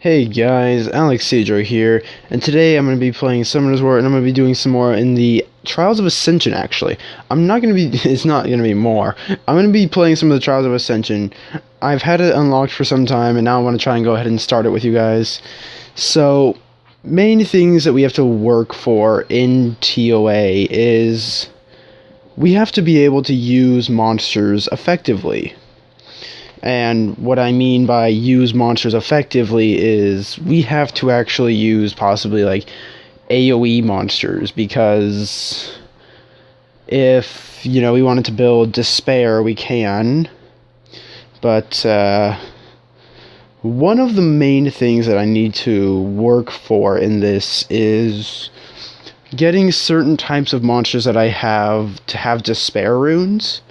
Hey guys, Alex here, and today I'm going to be playing Summoner's War, and I'm going to be doing some more in the Trials of Ascension, actually. I'm not going to be, it's not going to be more. I'm going to be playing some of the Trials of Ascension. I've had it unlocked for some time, and now I want to try and go ahead and start it with you guys. So, main things that we have to work for in TOA is we have to be able to use monsters effectively. And what I mean by use monsters effectively is we have to actually use possibly like AoE monsters, because if, we wanted to build Despair, we can. But one of the main things that I need to work for in this is getting certain types of monsters that I have to have Despair runes,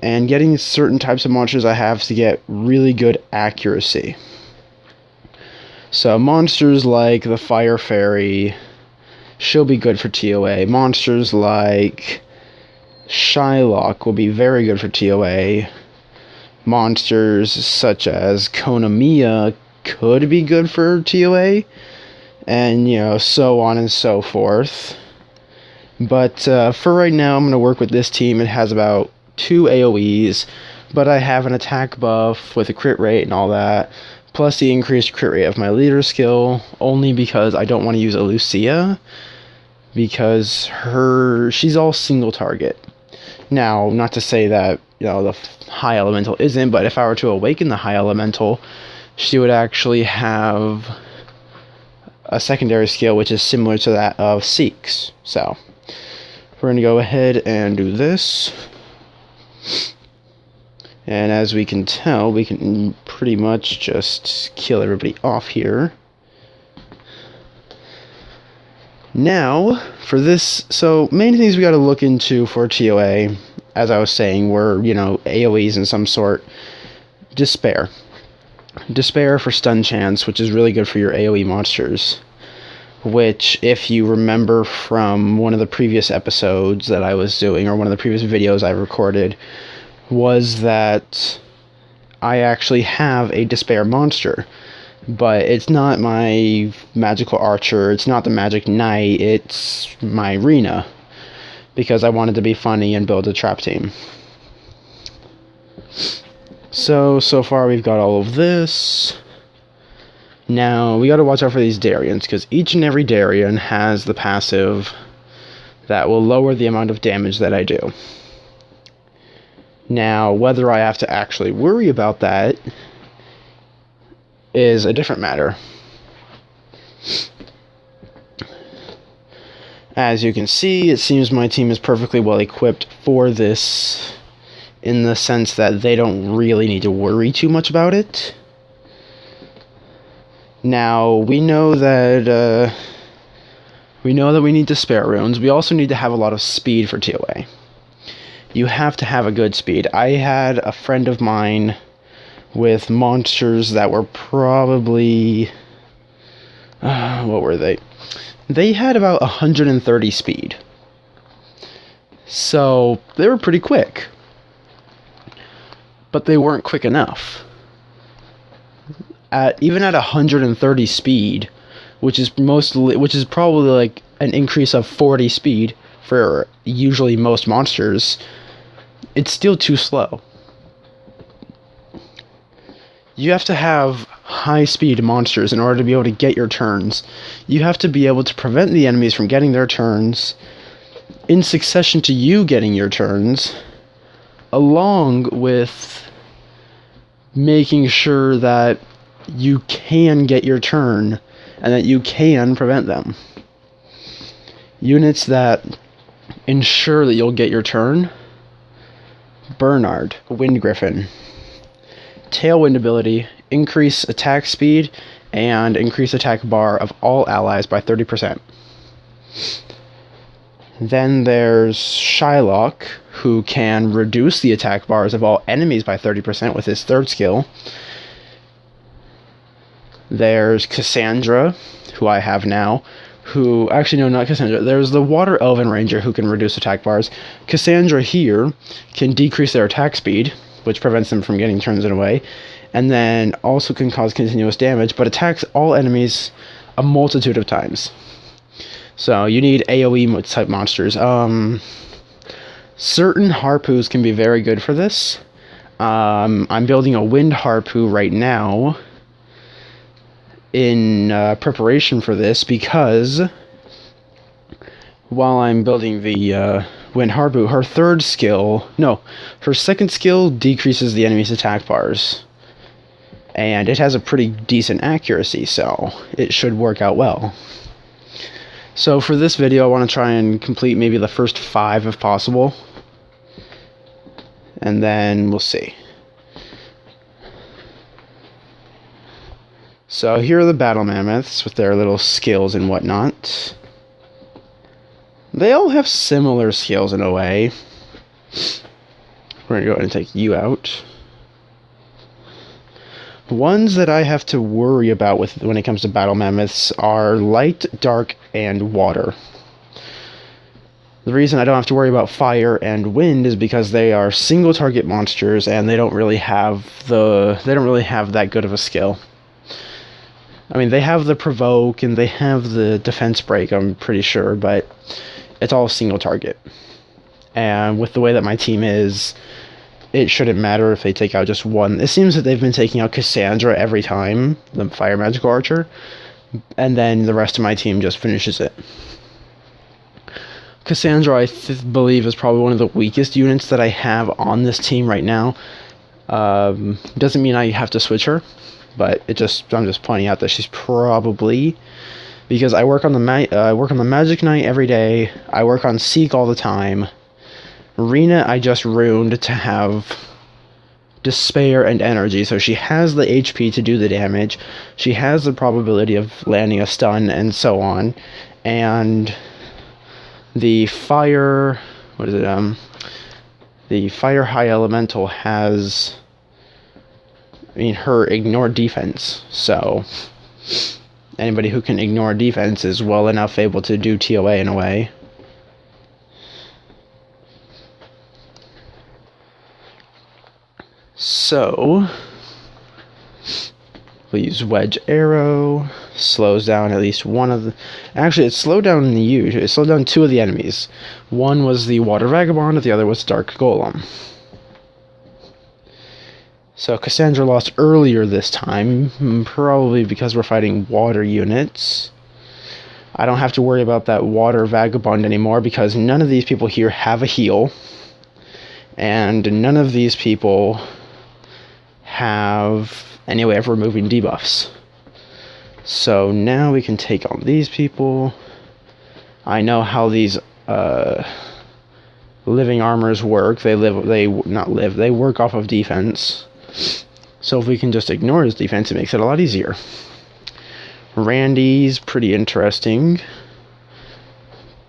and getting certain types of monsters I have to get really good accuracy. So monsters like the Fire Fairy, she'll be good for TOA. Monsters like Shylock will be very good for TOA. Monsters such as Konamiya could be good for TOA. And, so on and so forth. But for right now, I'm going to work with this team. It has about 2 AoEs, but I have an attack buff with a crit rate and all that, plus the increased crit rate of my leader skill, only because I don't want to use a Lucia, because she's all single target. Now, not to say that, the high elemental isn't, but if I were to awaken the high elemental, she would actually have a secondary skill which is similar to that of Seeks. So, we're going to go ahead and do this. And as we can tell, we can pretty much just kill everybody off here. Now, for this, so main things we got to look into for TOA, as I was saying, were, AoEs in some sort. Despair. Despair for stun chance, which is really good for your AoE monsters. Which, if you remember from one of the previous episodes that I was doing, or one of the previous videos I recorded, was that I actually have a Despair monster. But it's not my Magical Archer, it's not the Magic Knight, it's my Rena. Because I wanted to be funny and build a trap team. So far we've got all of this. Now, we gotta watch out for these Darians, because each and every Darian has the passive that will lower the amount of damage that I do. Now, whether I have to actually worry about that is a different matter. As you can see, it seems my team is perfectly well equipped for this, in the sense that they don't really need to worry too much about it. Now, we know that we need Despair runes. We also need to have a lot of speed for TOA. You have to have a good speed. I had a friend of mine with monsters that were probably... what were they? They had about 130 speed. So, they were pretty quick. But they weren't quick enough. Even at 130 speed, which is probably like an increase of 40 speed for usually most monsters, it's still too slow. You have to have high speed monsters in order to be able to get your turns. You have to be able to prevent the enemies from getting their turns in succession to you getting your turns, along with making sure that you can get your turn, and that you can prevent them. Units that ensure that you'll get your turn: Bernard, Wind Griffin. Tailwind ability, increase attack speed, and increase attack bar of all allies by 30%. Then there's Shylock, who can reduce the attack bars of all enemies by 30% with his third skill. There's Cassandra, who I have now, who... Actually, no, not Cassandra. There's the Water Elven Ranger, who can reduce attack bars. Cassandra here can decrease their attack speed which prevents them from getting turns in a way, and then also can cause continuous damage, but attacks all enemies a multitude of times. So you need AoE type monsters. Certain Harpoos can be very good for this. I'm building a wind Harpoo right now in preparation for this, because while I'm building the wind Harpoo, her second skill decreases the enemy's attack bars. And it has a pretty decent accuracy, so it should work out well. So for this video, I want to try and complete maybe the first 5 if possible. And then we'll see. So here are the battle mammoths with their little skills and whatnot. They all have similar skills in a way. We're going to go ahead and take you out. Ones that I have to worry about when it comes to battle mammoths are light, dark, and water. The reason I don't have to worry about fire and wind is because they are single target monsters and they don't really have that good of a skill. I mean, they have the provoke and they have the defense break, I'm pretty sure, but it's all single target. And with the way that my team is, it shouldn't matter if they take out just one. It seems that they've been taking out Cassandra every time, the fire magical archer, and then the rest of my team just finishes it. Cassandra, I believe, is probably one of the weakest units that I have on this team right now. Doesn't mean I have to switch her, but I'm just pointing out that she's probably, because I work on the Magic Knight every day. I work on Seek all the time. Rena I just ruined to have Despair and Energy, so she has the HP to do the damage, she has the probability of landing a stun, and so on. And the fire, the Fire High Elemental has, her ignore defense, so anybody who can ignore defense is well enough able to do TOA in a way. So, we'll use Wedge Arrow, slows down at least one of the... Actually, it slowed down it slowed down 2 of the enemies. One was the Water Vagabond, the other was Dark Golem. So, Cassandra lost earlier this time, probably because we're fighting water units. I don't have to worry about that Water Vagabond anymore, because none of these people here have a heal. And none of these people have any way of removing debuffs. So now we can take on these people. I know how these living armors work. They work off of defense. So if we can just ignore his defense, it makes it a lot easier. Randy's pretty interesting,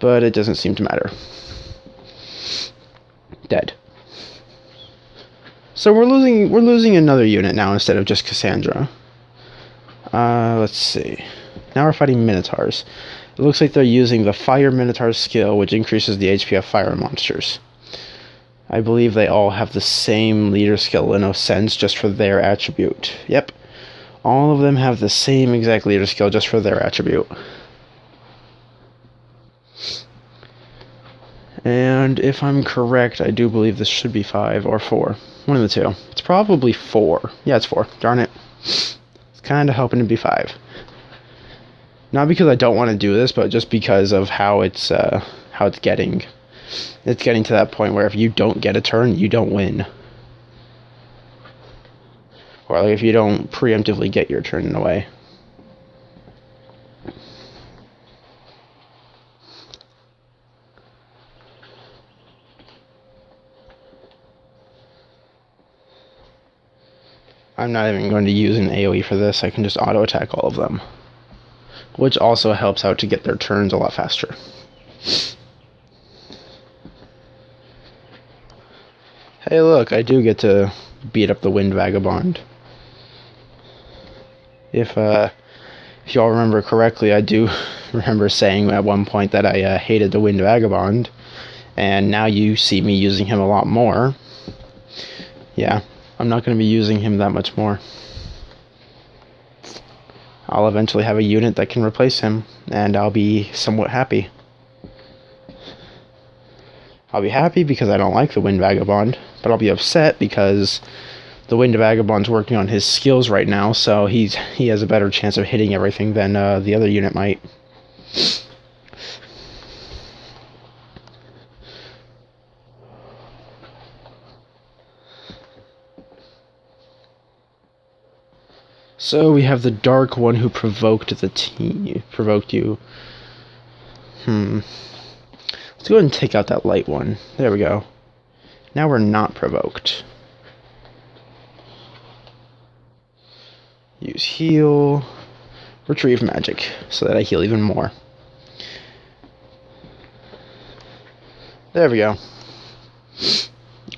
but it doesn't seem to matter. Dead. So we're losing another unit now instead of just Cassandra. Let's see. Now we're fighting Minotaurs. It looks like they're using the Fire Minotaur skill, which increases the HP of fire monsters. I believe they all have the same leader skill in a sense, just for their attribute. Yep. All of them have the same exact leader skill, just for their attribute. And if I'm correct, I do believe this should be 5 or 4. One of the two. It's probably 4. Yeah, it's 4. Darn it. It's kind of hoping to be 5. Not because I don't want to do this, but just because of how it's getting. It's getting to that point where if you don't get a turn, you don't win. Or like if you don't preemptively get your turn in a way. I'm not even going to use an AoE for this. I can just auto attack all of them, which also helps out to get their turns a lot faster. Hey look, I do get to beat up the Wind Vagabond. If y'all remember correctly, I do remember saying at one point that I hated the Wind Vagabond, and now you see me using him a lot more. yeah, I'm not going to be using him that much more. I'll eventually have a unit that can replace him, and I'll be somewhat happy. I'll be happy because I don't like the Wind Vagabond, but I'll be upset because the Wind Vagabond's working on his skills right now, so he has a better chance of hitting everything than the other unit might. So we have the Dark One who provoked the team. Provoked you. Let's go ahead and take out that Light One. There we go. Now we're not provoked. Use heal. Retrieve magic, so that I heal even more. There we go.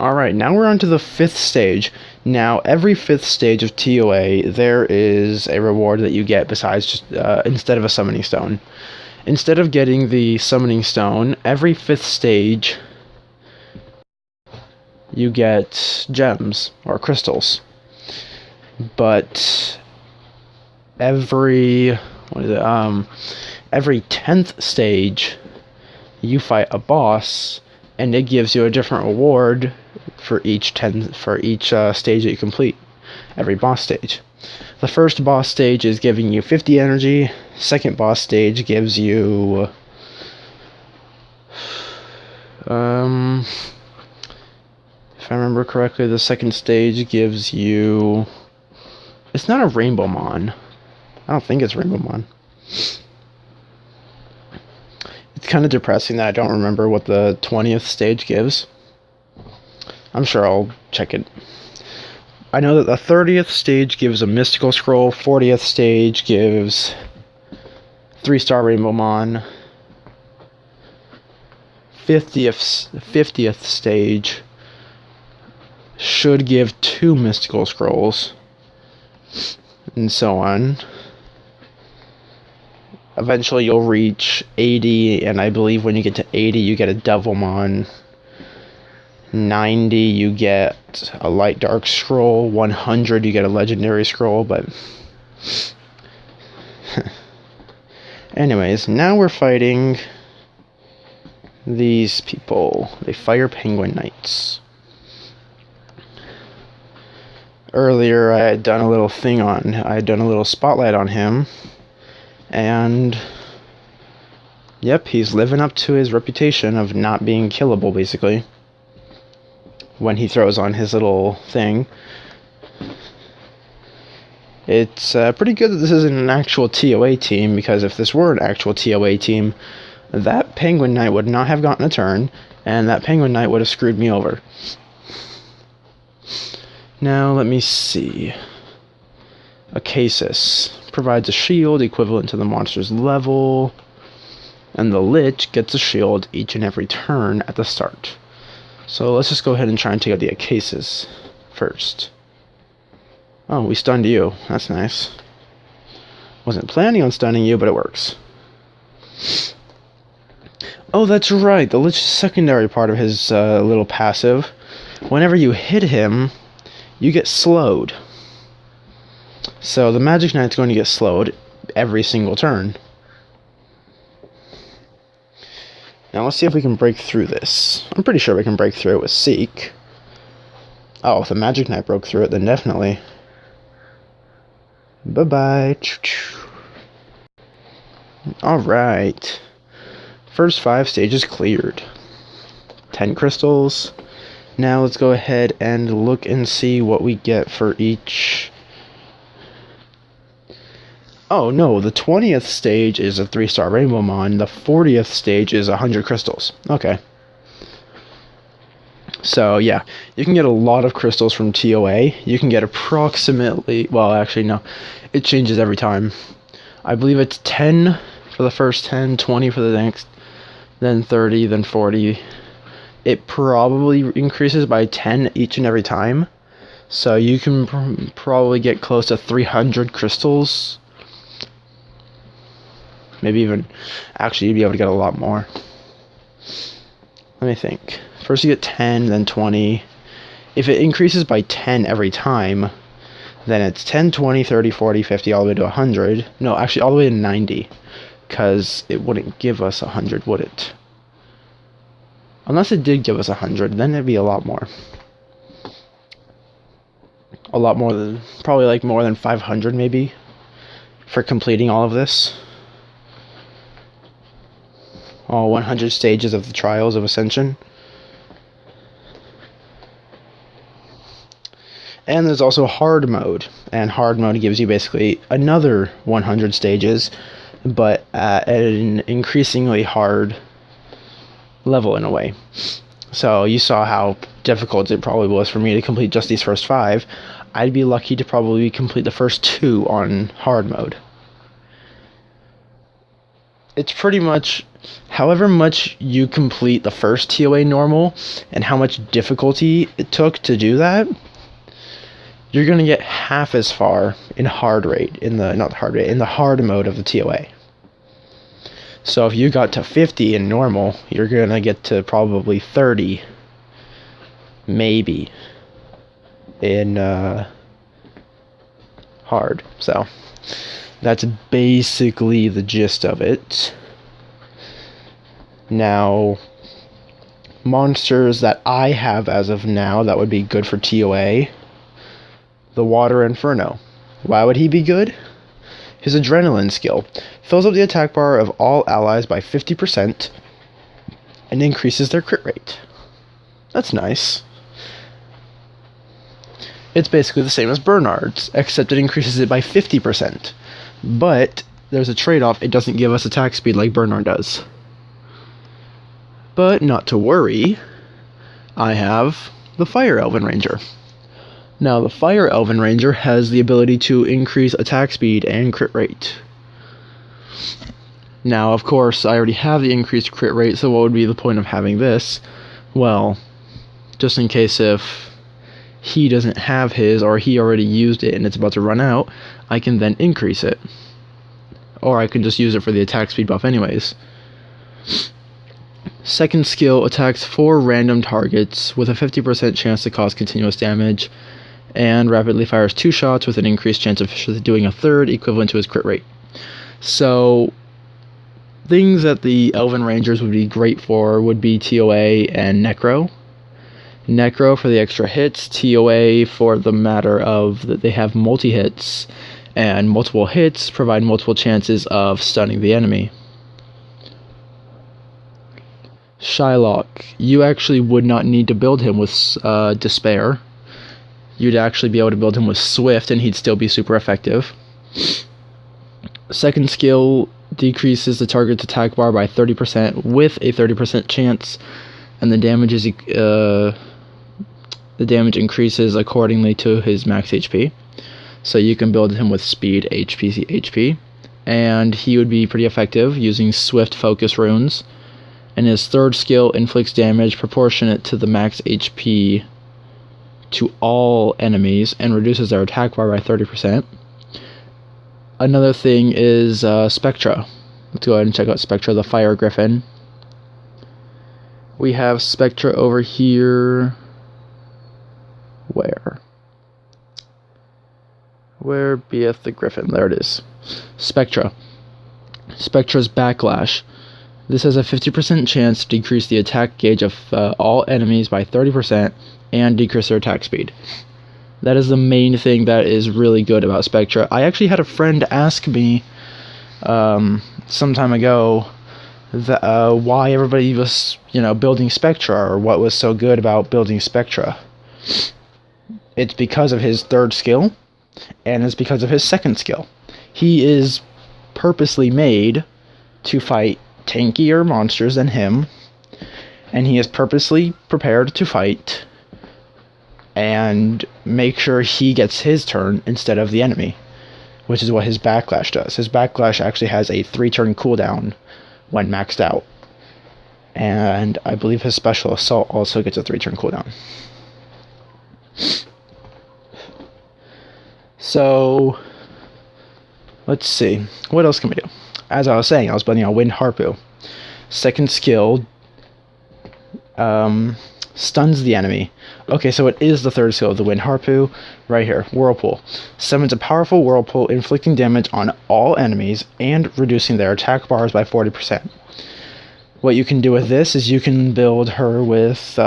Alright, now we're on to the 5th stage. Now, every 5th stage of TOA, there is a reward that you get besides just, instead of a summoning stone. Instead of getting the summoning stone, every 5th stage, you get gems, or crystals. But every 10th stage, you fight a boss, and it gives you a different reward for each stage that you complete. Every boss stage. The first boss stage is giving you 50 energy. Second boss stage gives you if I remember correctly, the second stage gives you, it's not a Rainbow Mon. I don't think it's Rainbow Mon. It's kind of depressing that I don't remember what the 20th stage gives. I'm sure I'll check it. I know that the 30th stage gives a Mystical Scroll, 40th stage gives 3-star Rainbow Mon, 50th stage should give 2 Mystical Scrolls, and so on. Eventually you'll reach 80, and I believe when you get to 80 you get a Devilmon. 90 you get a Light Dark Scroll. 100 you get a Legendary Scroll, but anyways, now we're fighting these people, the Fire Penguin Knights. Earlier I had done a little spotlight on him, and yep, he's living up to his reputation of not being killable, basically, when he throws on his little thing. It's pretty good that this isn't an actual TOA team, because if this were an actual TOA team, that Penguin Knight would not have gotten a turn, and that Penguin Knight would have screwed me over. Now, let me see. Acasis provides a shield equivalent to the monster's level, and the Lich gets a shield each and every turn at the start. So let's just go ahead and try and take out the Acasis first. Oh, we stunned you. That's nice. Wasn't planning on stunning you, but it works. Oh, that's right. The Lich's secondary part of his little passive. Whenever you hit him, you get slowed. So the Magic Knight's going to get slowed every single turn. Now let's see if we can break through this. I'm pretty sure we can break through it with Seek. Oh, if the Magic Knight broke through it, then definitely. Bye-bye. Alright. First 5 stages cleared. 10 crystals. Now let's go ahead and look and see what we get for each. Oh no, the 20th stage is a 3-star Rainbow Mon. The 40th stage is 100 crystals. Okay. So yeah, you can get a lot of crystals from TOA. You can get approximately, well actually no, it changes every time. I believe it's 10 for the first 10, 20 for the next, then 30, then 40. It probably increases by 10 each and every time. So you can probably get close to 300 crystals. Maybe even, actually you'd be able to get a lot more. Let me think. First you get 10, then 20. If it increases by 10 every time, then it's 10, 20, 30, 40, 50, all the way to 100. No, actually all the way to 90, because it wouldn't give us 100, would it? Unless it did give us 100, then it'd be a lot more. A lot more than, probably like more than 500 maybe, for completing all of this. All 100 stages of the trials of Ascension. And there's also hard mode, and hard mode gives you basically another 100 stages, but at an increasingly hard level in a way. So you saw how difficult it probably was for me to complete just these first 5. I'd be lucky to probably complete the first 2 on hard mode. It's pretty much however much you complete the first TOA normal and how much difficulty it took to do that, you're going to get half as far in hard rate, in the hard mode of the TOA. So if you got to 50 in normal, you're going to get to probably 30, maybe, in hard. So that's basically the gist of it. Now, monsters that I have as of now that would be good for TOA, the Water Inferno. Why would he be good? His Adrenaline skill fills up the attack bar of all allies by 50% and increases their crit rate. That's nice. It's basically the same as Bernard's, except it increases it by 50%. But there's a trade-off, it doesn't give us attack speed like Bernard does. But not to worry, I have the Fire Elven Ranger. Now, the Fire Elven Ranger has the ability to increase attack speed and crit rate. Now, of course, I already have the increased crit rate, so what would be the point of having this? Well, just in case if he doesn't have his, or he already used it and it's about to run out, I can then increase it. Or I can just use it for the attack speed buff anyways. Second skill attacks 4 random targets with a 50% chance to cause continuous damage, and rapidly fires 2 shots with an increased chance of doing a third, equivalent to his crit rate. So, things that the Elven Rangers would be great for would be TOA and Necro. Necro for the extra hits, TOA for the matter of that they have multi-hits, and multiple hits provide multiple chances of stunning the enemy. Shylock, you actually would not need to build him with Despair. You'd actually be able to build him with Swift and he'd still be super effective. Second skill decreases the target's attack bar by 30% with a 30% chance, and the damage increases accordingly to his max HP. So you can build him with Speed, HP, and he would be pretty effective using Swift Focus runes. And his third skill inflicts damage proportionate to the max HP to all enemies and reduces their attack bar by 30%. Another thing is Spectra. Let's go ahead and check out Spectra, the Fire Griffin. We have Spectra over here. Where beeth the Griffin? There it is. Spectra. Spectra's Backlash. This has a 50% chance to decrease the attack gauge of all enemies by 30% and decrease their attack speed. That is the main thing that is really good about Spectra. I actually had a friend ask me some time ago why everybody was, building Spectra, or what was so good about building Spectra. It's because of his third skill, and it's because of his second skill. He is purposely made to fight tankier monsters than him, and he is purposely prepared to fight and make sure he gets his turn instead of the enemy, which is what his Backlash does. His Backlash actually has a 3-turn cooldown when maxed out, and I believe his Special Assault also gets a 3-turn cooldown. So, let's see, what else can we do? As I was saying, I was building a Wind Harpu. Second skill stuns the enemy. Okay, so it is the third skill of the Wind Harpu, right here, Whirlpool. Summons a powerful whirlpool, inflicting damage on all enemies and reducing their attack bars by 40%. What you can do with this is you can build her with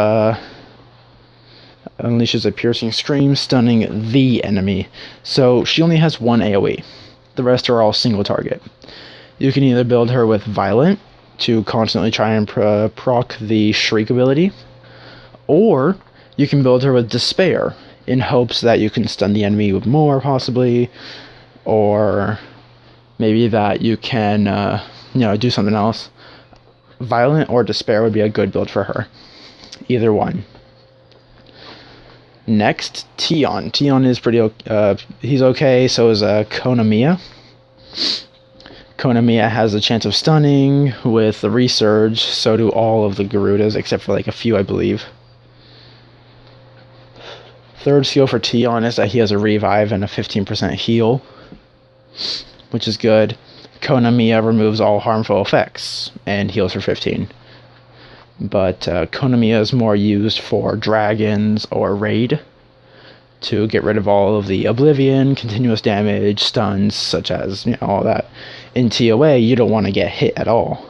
unleashes a piercing scream, stunning the enemy. So she only has one AoE. The rest are all single target. You can either build her with Violent to constantly try and proc the Shriek ability, or you can build her with Despair in hopes that you can stun the enemy with more, possibly, or maybe that you can do something else. Violent or Despair would be a good build for her. Either one. Next, Tion. Tion is pretty he's okay, so is Konamiya. Konamiya has a chance of stunning with the Resurge, so do all of the Garudas, except for like a few, I believe. Third skill for Tion is that he has a revive and a 15% heal, which is good. Konamiya removes all harmful effects and heals for 15. But Konamiya is more used for dragons or raid to get rid of all of the oblivion, continuous damage, stuns, such as all that. In TOA, you don't want to get hit at all.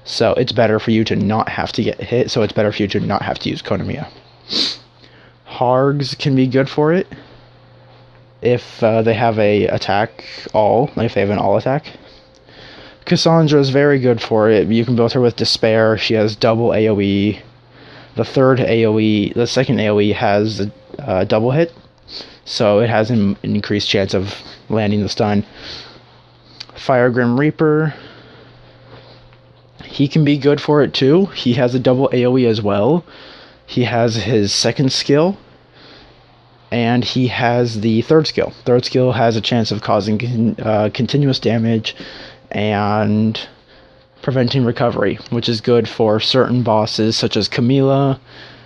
So it's better for you to not have to get hit, so it's better for you to not have to use Konamiya. Hargs can be good for it if they have a attack all, like if they have an all attack. Cassandra is very good for it. You can build her with Despair. She has double AoE. The second AoE has a double hit, so it has an increased chance of landing the stun. Fire Grim Reaper, he can be good for it too. He has a double AoE as well. He has his second skill, and he has the third skill. Third skill has a chance of causing continuous damage and preventing recovery, which is good for certain bosses such as Camila,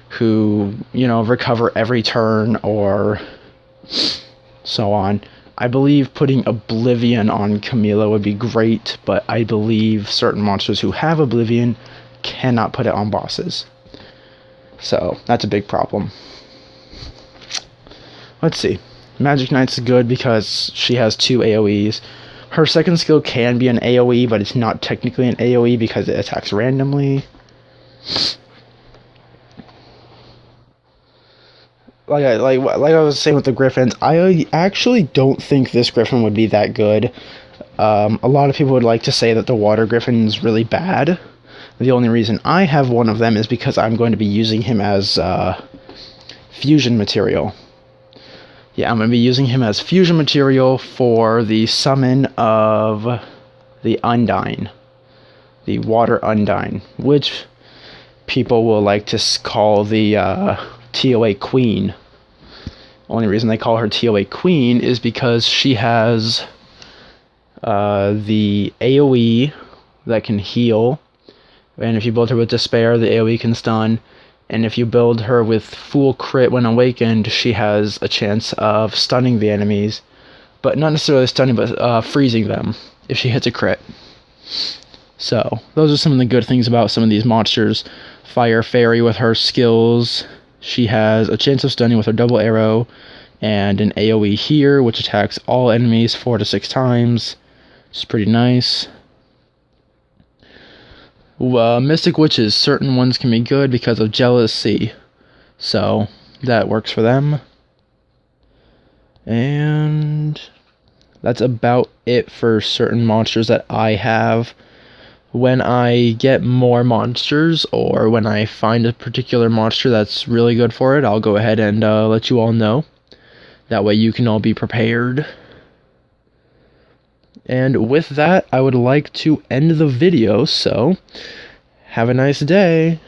who recover every turn or so on. I believe putting Oblivion on Camila would be great, but I believe certain monsters who have Oblivion cannot put it on bosses. So that's a big problem. Let's see. Magic Knight's good because she has 2 AoEs. Her second skill can be an AoE, but it's not technically an AoE because it attacks randomly. Like I was saying with the Griffins, I actually don't think this Griffin would be that good. A lot of people would like to say that the Water Griffin is really bad. The only reason I have one of them is because I'm going to be using him as fusion material. Yeah, I'm going to be using him as fusion material for the summon of the Undine. The Water Undine, which people will like to call the TOA Queen. Only reason they call her TOA Queen is because she has the AoE that can heal, and if you build her with Despair, the AoE can stun, and if you build her with Full Crit when awakened, she has a chance of stunning the enemies, but not necessarily stunning, but freezing them if she hits a crit. So, those are some of the good things about some of these monsters. Fire Fairy with her skills, she has a chance of stunning with her double arrow, and an AoE here, which attacks all enemies 4 to 6 times. It's pretty nice. Mystic Witches, certain ones can be good because of jealousy, so that works for them. And that's about it for certain monsters that I have. When I get more monsters, or when I find a particular monster that's really good for it, I'll go ahead and let you all know. That way you can all be prepared. And with that, I would like to end the video, so have a nice day.